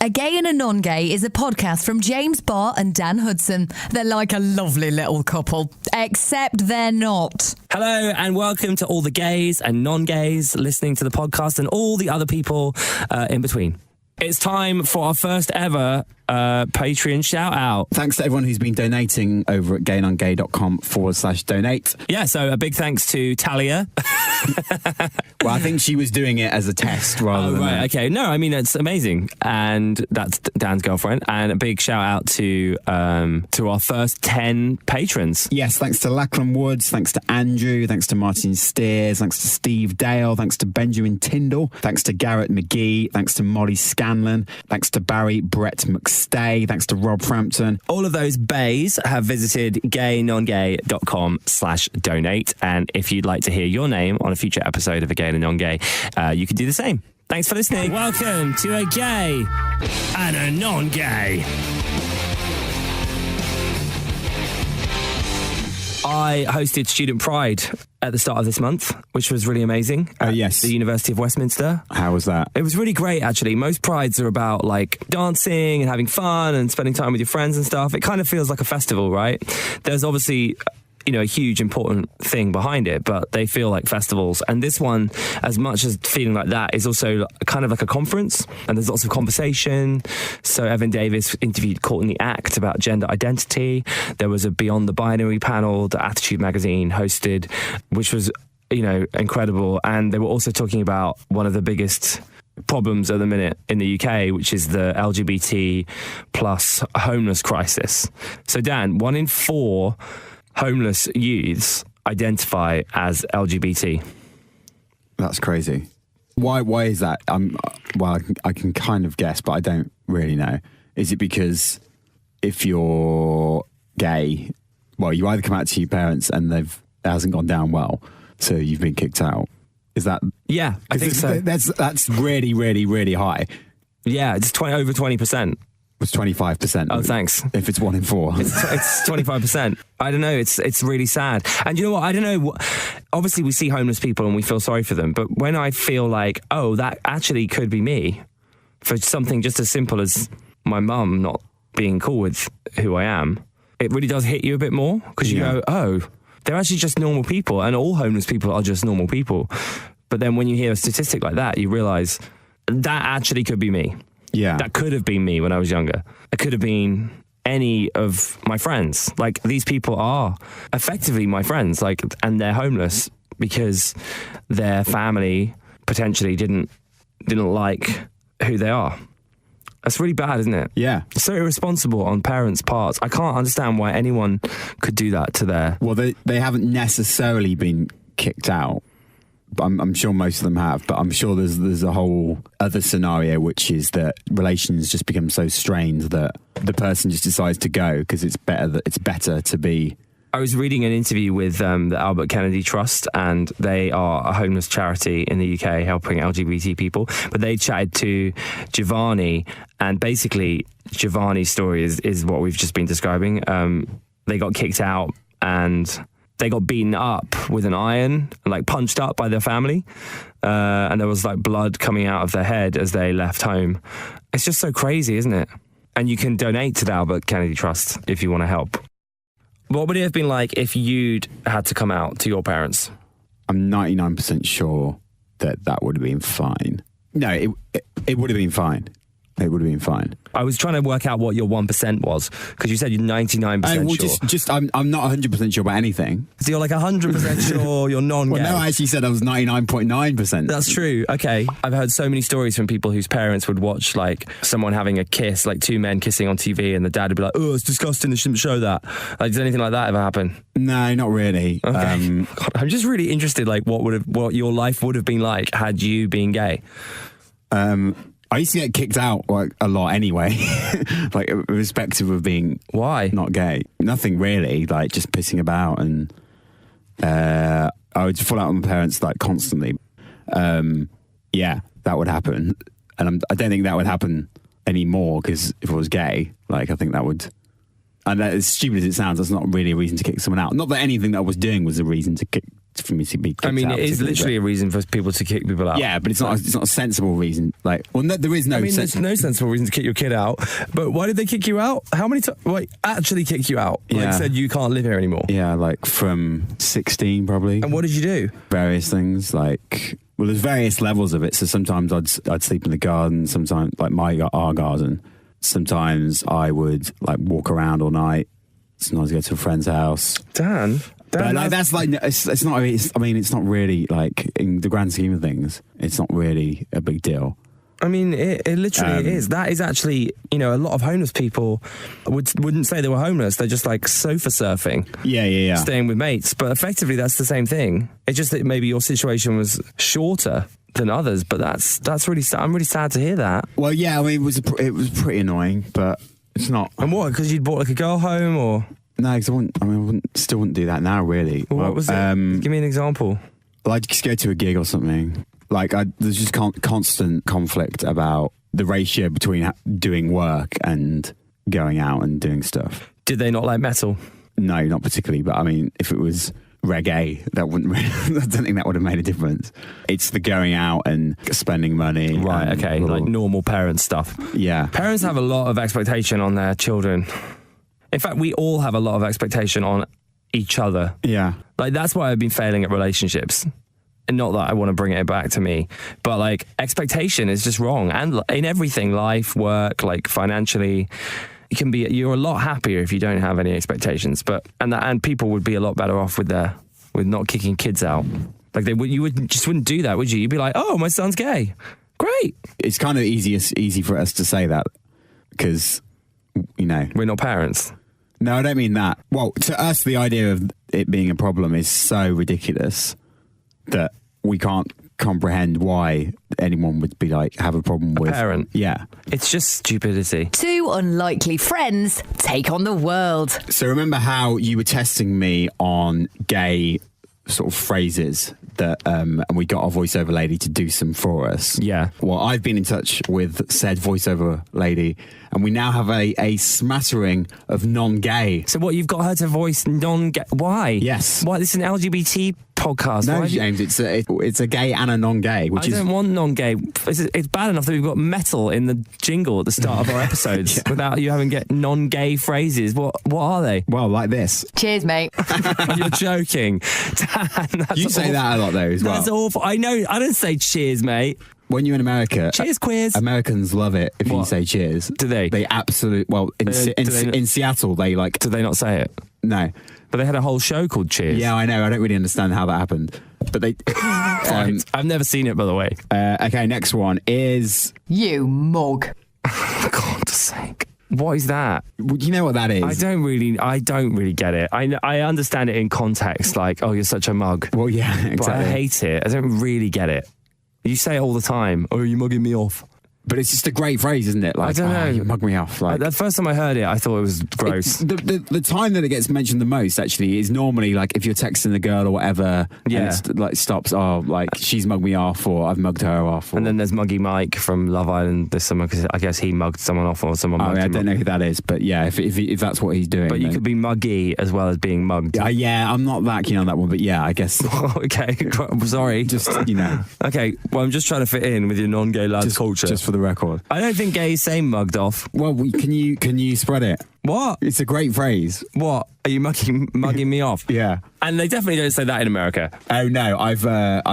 A Gay and a Non-Gay is a podcast from James Barr and Dan Hudson. They're like a lovely little couple, except they're not. Hello and welcome to all the gays and non-gays listening to the podcast and all the other people in between. It's time for our first ever Patreon shout out. Thanks to everyone who's been donating over at gaynongay.com/donate. Yeah, so a big thanks to Talia. Well, I think she was doing it as a test rather than... Right, okay. No, I mean, it's amazing. And that's Dan's girlfriend. And a big shout out to our first 10 patrons. Yes, thanks to Lachlan Woods, thanks to Andrew, thanks to Martin Steers, thanks to Steve Dale, thanks to Benjamin Tyndall, thanks to Garrett McGee, thanks to Molly Scanlon, thanks to Barry Brett McStay, thanks to Rob Frampton. All of those bays have visited gaynongay.com/donate. And if you'd like to hear your name on a future episode of A Gay and a Non-Gay, you can do the same. Thanks for listening. Welcome to A Gay and a Non-Gay. I hosted Student Pride at the start of this month, which was really amazing. Yes. The University of Westminster. How was that? It was really great, actually. Most prides are about, like, dancing and having fun and spending time with your friends and stuff. It kind of feels like a festival, right? There's obviously, you know, a huge important thing behind it, but they feel like festivals. And this one, as much as feeling like that, is also kind of like a conference, and there's lots of conversation. So Evan Davis interviewed Caught in the Act about gender identity. There was a Beyond the Binary panel that Attitude Magazine hosted, which was, you know, incredible. And they were also talking about one of the biggest problems at the minute in the UK, which is the LGBT plus homeless crisis. So Dan, 1 in 4 homeless youths identify as LGBT. That's crazy. Why is that? Well, I can kind of guess, but I don't really know. Is it because if you're gay, well, you either come out to your parents and it hasn't gone down well, so you've been kicked out? Is that? Yeah, I think so. That's really, really, really high. Yeah, it's over 20%. It's 25%. Oh, thanks. If it's 1 in 4. It's 25%. I don't know. It's really sad. And you know what? I don't know. Obviously, we see homeless people and we feel sorry for them. But when I feel like, oh, that actually could be me, for something just as simple as my mum not being cool with who I am, it really does hit you a bit more, because you go, oh, they're actually just normal people, and all homeless people are just normal people. But then when you hear a statistic like that, you realise that actually could be me. Yeah. That could have been me when I was younger. It could have been any of my friends. Like, these people are effectively my friends, like, and they're homeless because their family potentially didn't like who they are. That's really bad, isn't it? Yeah. It's so irresponsible on parents' parts. I can't understand why anyone could do that to their... Well, they haven't necessarily been kicked out. I'm sure most of them have, but I'm sure there's a whole other scenario, which is that relations just become so strained that the person just decides to go because it's better to be. I was reading an interview with the Albert Kennedy Trust, and they are a homeless charity in the UK helping LGBT people. But they chatted to Giovanni, and basically Giovanni's story is what we've just been describing. They got kicked out and they got beaten up with an iron, like punched up by their family. And there was like blood coming out of their head as they left home. It's just so crazy, isn't it? And you can donate to the Albert Kennedy Trust if you want to help. What would it have been like if you'd had to come out to your parents? I'm 99% sure that would have been fine. No, it would have been fine. It would have been fine. I was trying to work out what your 1% was, because you said you're 99% sure. Just I'm not 100% sure about anything. So you're like 100% sure you're non-gay? Well, no, I actually said I was 99.9%. That's true. Okay. I've heard so many stories from people whose parents would watch, like, someone having a kiss, like 2 men kissing on TV, and the dad would be like, oh, it's disgusting, they shouldn't show that. Like, does anything like that ever happen? No, not really. Okay. God, I'm just really interested, like, what your life would have been like had you been gay. I used to get kicked out like a lot anyway, like irrespective of being not gay. Nothing really, like just pissing about, and I would fall out on my parents like constantly. Yeah, that would happen, and I don't think that would happen anymore, because if I was gay, like I think that would. And as stupid as it sounds, that's not really a reason to kick someone out. Not that anything that I was doing was a reason to for me to be kicked out. I mean, it is literally a reason for people to kick people out. Yeah, but it's not a sensible reason. Like, well, no, there is no... I mean, there's no sensible reason to kick your kid out. But why did they kick you out? How many times? Like, actually kick you out? Like, said you can't live here anymore? Yeah, like from 16 probably. And what did you do? Various things, like... Well, there's various levels of it. So sometimes I'd sleep in the garden, sometimes, like our garden. Sometimes I would, like, walk around all night. Sometimes go to a friend's house. Dan, but like, that's like it's not. I mean, it's not really like in the grand scheme of things. It's not really a big deal. I mean, it literally is. That is actually, a lot of homeless people wouldn't say they were homeless. They're just like sofa surfing. Yeah. Staying with mates. But effectively, that's the same thing. It's just that maybe your situation was shorter than others. But that's really sad. I'm really sad to hear that. Well, yeah. I mean, it was pretty annoying, but it's not. And what? Because you'd brought like a girl home, or? No, because I still wouldn't do that now, really. Well, what was it? Give me an example. Well, I'd just go to a gig or something. Like, there's just constant conflict about the ratio between doing work and going out and doing stuff. Did they not like metal? No, not particularly. But I mean, if it was reggae, that wouldn't really, I don't think that would have made a difference. It's the going out and spending money. Right, okay. Like normal parent stuff. Yeah. Parents have a lot of expectation on their children. In fact, we all have a lot of expectation on each other. Yeah. Like, that's why I've been failing at relationships. And not that I want to bring it back to me, but like expectation is just wrong. And in everything, life, work, like financially, you're a lot happier if you don't have any expectations. And people would be a lot better off with not kicking kids out. Like you wouldn't do that, would you? You'd be like, oh, my son's gay. Great. It's kind of easy for us to say that because, we're not parents. No, I don't mean that. Well, to us, the idea of it being a problem is so ridiculous that we can't comprehend why anyone would be like, have a problem with... A parent. Yeah. It's just stupidity. Two unlikely friends take on the world. So remember how you were testing me on gay sort of phrases that, and we got our voiceover lady to do some for us. Yeah. Well, I've been in touch with said voiceover lady, and we now have a smattering of non-gay. So what, you've got her to voice non-gay? Why? Yes. Why? This is an LGBT podcast. No, James, it's a gay and a non-gay. I don't want non-gay. It's bad enough that we've got metal in the jingle at the start of our episodes without you having get non-gay phrases. What are they? Well, like this. Cheers, mate. You're joking. Dan, you say awful. That a lot, though, as well. That's awful. I know. I don't say cheers, mate. When you're in America... Cheers, queers. Americans love it if you say cheers. Do they? They absolutely... Well, in Seattle, they like... Do they not say it? No. But they had a whole show called Cheers. Yeah, I know. I don't really understand how that happened. But they... I've never seen it, by the way. Okay, next one is... You mug. For God's sake. What is that? Do you know what that is? I don't really get it. I understand it in context, like, oh, you're such a mug. Well, yeah, exactly. But I hate it. I don't really get it. You say it all the time. Oh, you're mugging me off. But it's just a great phrase, isn't it? Like, I don't know. You mug me off. Like, the first time I heard it, I thought it was gross. The time that it gets mentioned the most, actually, is normally like if you're texting a girl or whatever, yeah, and it's like stops. Oh, like she's mugged me off, or I've mugged her off. Or... And then there's Muggy Mike from Love Island this summer because I guess he mugged someone off, or someone. Mugged him. I don't know who that is, but yeah, if that's what he's doing. But you could be muggy as well as being mugged. Yeah, I'm not that keen on that one, but yeah, I guess. Okay, I'm sorry. Just Okay, well, I'm just trying to fit in with your non-gay lads culture. Just for the record, I don't think gays say mugged off. Well, can you spread it? What? It's a great phrase. What? Are you mugging me off? Yeah. And they definitely don't say that in America. Oh no, I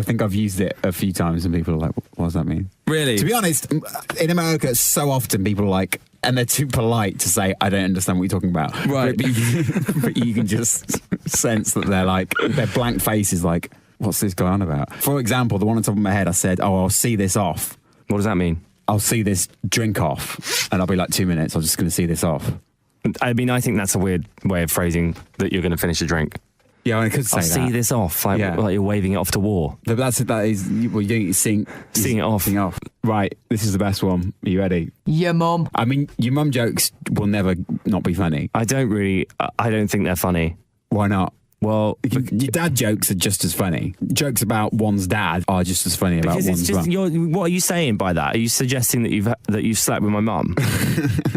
think I've used it a few times and people are like, what does that mean? Really? To be honest, in America, so often people are like, and they're too polite to say, I don't understand what you're talking about. Right. But you can just sense that they're like, their blank face is like, what's this going on about? For example, the one on top of my head, I said, I'll see this off. What does that mean? I'll see this drink off. And I'll be like, 2 minutes, I'm just going to see this off. I mean, I think that's a weird way of phrasing that you're going to finish a drink. Yeah, I could say I'll see this off, like you're waving it off to war. But that is, well, you don't seeing it off. Seeing off. Right, this is the best one. Are you ready? Your mum. I mean, your mum jokes will never not be funny. I don't think they're funny. Why not? Well, your dad jokes are just as funny. Jokes about one's dad are just as funny about one's mum. What are you saying by that? Are you suggesting that you've slept with my mum?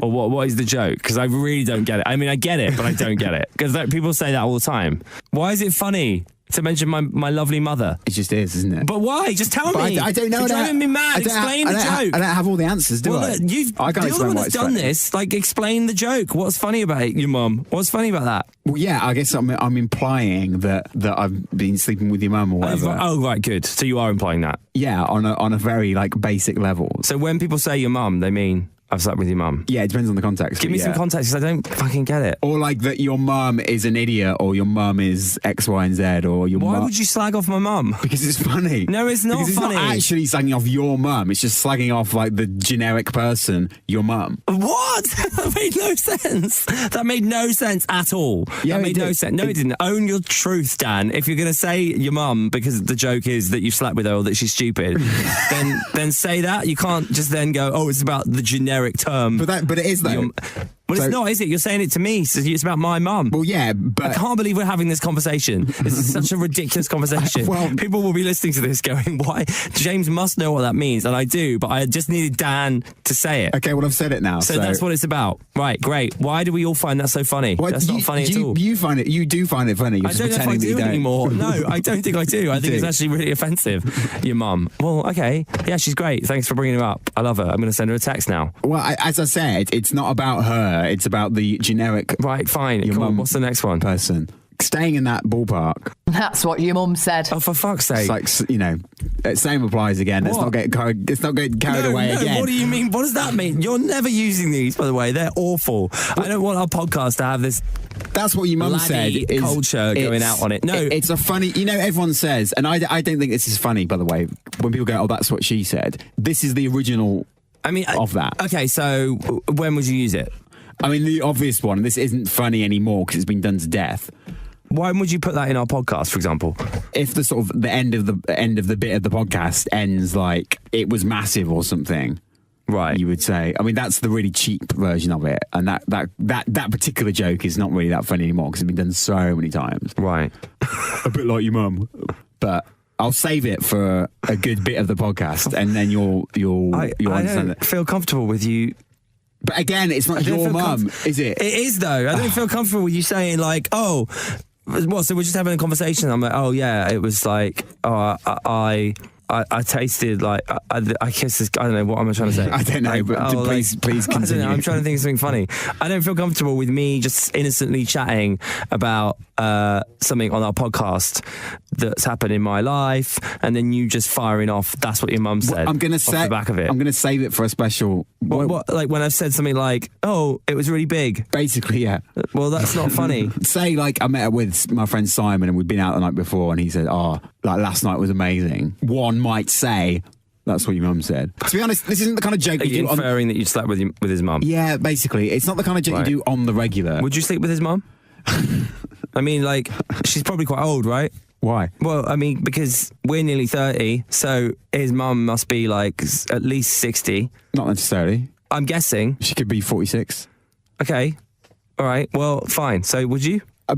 Or what is the joke? Because I really don't get it. I mean, I get it, but I don't get it. Because people say that all the time. Why is it funny? to mention my lovely mother? It just is, isn't it? But why? Just tell me. I don't know. You're driving me mad. Explain the joke. I don't have all the answers, do I? I can't explain why it's done funny. this. Like, explain the joke. What's funny about it, your mum? What's funny about that? Well, yeah, I guess I'm implying that I've been sleeping with your mum or whatever. Oh, right, good. So you are implying that? Yeah, on a very like basic level. So when people say your mum, they mean I've slept with your mum. Yeah, it depends on the context. Give me some context, because I don't fucking get it. Or like that your mum is an idiot, or your mum is X, Y, and Z, or your Why would you slag off my mum? Because it's funny. No, it's not because funny. It's not actually slagging off your mum. It's just slagging off like the generic person, your mum. What? That made no sense. That made no sense at all. Yeah, that made no sense. No, it didn't. Own your truth, Dan. If you're going to say your mum because the joke is that you slept with her or that she's stupid, then say that. You can't just then go, oh, it's about the generic term. But it is though. Well, it's not, is it? You're saying it to me. So it's about my mum. Well, yeah, but I can't believe we're having this conversation. This is such a ridiculous conversation. People will be listening to this going, why? James must know what that means. And I do, but I just needed Dan to say it. Okay, well, I've said it now. So that's what it's about. Right, great. Why do we all find that so funny? That's not funny at all. You do find it funny. You're I don't know if I do anymore. No, I don't think I do. I think it's actually really offensive. Your mum. Well, okay. Yeah, she's great. Thanks for bringing her up. I love her. I'm going to send her a text now. Well, as I said, it's not about her. It's about the generic. Right, fine. Cool. What's the next one? Person. Staying in that ballpark. That's what your mum said. Oh, for fuck's sake. It's like, same applies again. Let's not get carried away again. What do you mean? What does that mean? You're never using these, by the way. They're awful. I don't want our podcast to have this. That's what your mum said. Culture going out on it. No. It's a funny, everyone says, and I don't think this is funny, by the way, when people go, oh, that's what she said. This is the original of that. Okay, so when would you use it? I mean, the obvious one, this isn't funny anymore because it's been done to death. Why would you put that in our podcast, for example? If the sort of the end of the bit of the podcast ends like it was massive or something, right? You would say. I mean, that's the really cheap version of it, and that particular joke is not really that funny anymore because it's been done so many times. Right. A bit like your mum, but I'll save it for a good bit of the podcast, and then you'll understand it. I feel comfortable with you. But again, it's not your mum, is it? It is, though. I don't feel comfortable with you saying, like, oh, what? So we're just having a conversation. I'm like, oh, yeah, it was like, oh, I tasted like I kissed this. I don't know, what am I trying to say? I don't know, but please continue. I don't know, I'm trying to think of something funny. I don't feel comfortable with me just innocently chatting about something on our podcast that's happened in my life, and then you just firing off. That's what your mum said. I'm gonna say off the back of it. I'm gonna save it for a special. What? Like when I've said something like, "Oh, it was really big." Basically, yeah. Well, that's not funny. Say like I met her with my friend Simon, and we'd been out the night before, and he said, "Oh, like last night was amazing." One might say, that's what your mum said. To be honest, this isn't the kind of joke you do. Inferring that you slept with his mum? Yeah, basically. It's not the kind of joke you do on the regular. Would you sleep with his mum? I mean, like, she's probably quite old, right? Why? Well, I mean, because we're nearly 30, so his mum must be like at least 60. Not necessarily. I'm guessing. She could be 46. Okay. All right. Well, fine. So would you? I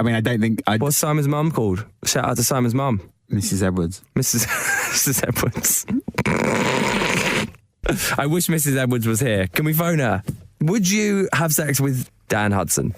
mean, I don't think... What's Simon's mum called? Shout out to Simon's mum. Mrs. Edwards. Mrs. Edwards. I wish Mrs. Edwards was here. Can we phone her? Would you have sex with Dan Hudson?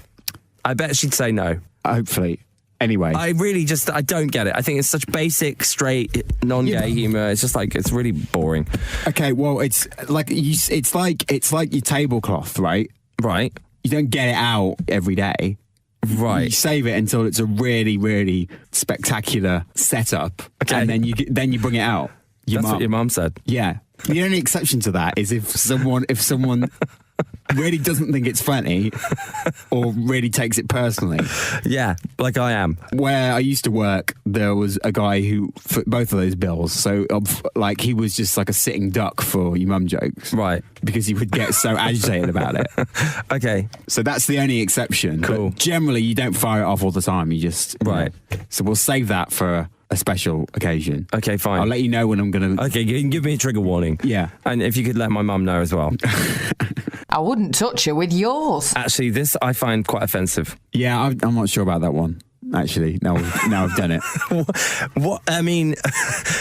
I bet she'd say no. Hopefully. Anyway. I don't get it. I think it's such basic, straight, non-gay humour. It's just like, it's really boring. Okay, well, it's like your tablecloth, right? Right. You don't get it out every day. Right. You save it until it's a really, really spectacular setup. Okay. And then you bring it out. That's what your mum said. Yeah. The only exception to that is if someone really doesn't think it's funny or really takes it personally. Yeah, like I am. Where I used to work, there was a guy who fit both of those bills. So, like, he was just like a sitting duck for your mum jokes. Right. Because he would get so agitated about it. Okay. So that's the only exception. Cool. But generally, you don't fire it off all the time. You just... Right. So we'll save that for a special occasion. Okay, fine. I'll let you know when I'm going to... Okay, you can give me a trigger warning. Yeah. And if you could let my mum know as well. I wouldn't touch her with yours. Actually, this I find quite offensive. Yeah, I'm not sure about that one. Actually, now I've done it. What? I mean,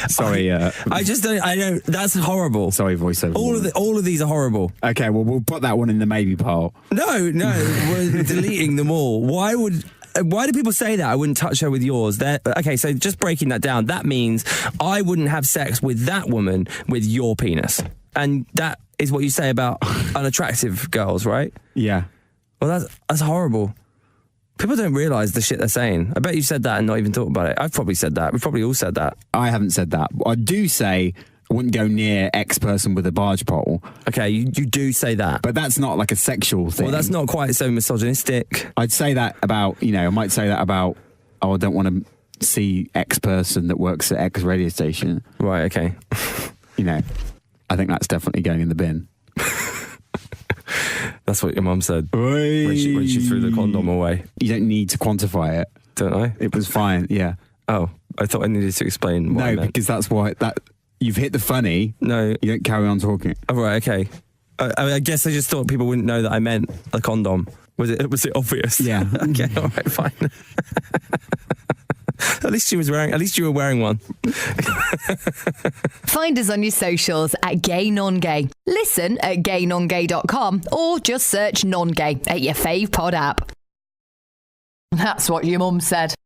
sorry. I just don't. I don't. That's horrible. Sorry, voiceover. All of these are horrible. Okay, well, we'll put that one in the maybe pile. No, we're deleting them all. Why would why do people say that? I wouldn't touch her with yours. Okay, so just breaking that down, that means I wouldn't have sex with that woman with your penis. And that is what you say about unattractive girls, right? Yeah. Well, that's horrible. People don't realise the shit they're saying. I bet you said that and not even thought about it. I've probably said that. We've probably all said that. I haven't said that. I do say I wouldn't go near X person with a barge pole. Okay, you do say that. But that's not like a sexual thing. Well, that's not quite so misogynistic. I'd say that about, I might say that about, I don't want to see X person that works at X radio station. Right, okay. I think that's definitely going in the bin. That's what your mum said when she threw the condom away. You don't need to quantify it. Don't I? It was fine, yeah. Oh, I thought I needed to explain what I meant. No, because that's why you've hit the funny. No. You don't carry on talking. Oh, right, okay. I guess I just thought people wouldn't know that I meant a condom. Was it obvious? Yeah. Okay, all right, fine. At least you were wearing one. Find us on your socials at Gay NonGay. Listen at gaynongay.com or just search NonGay at your fave pod app. That's what your mum said.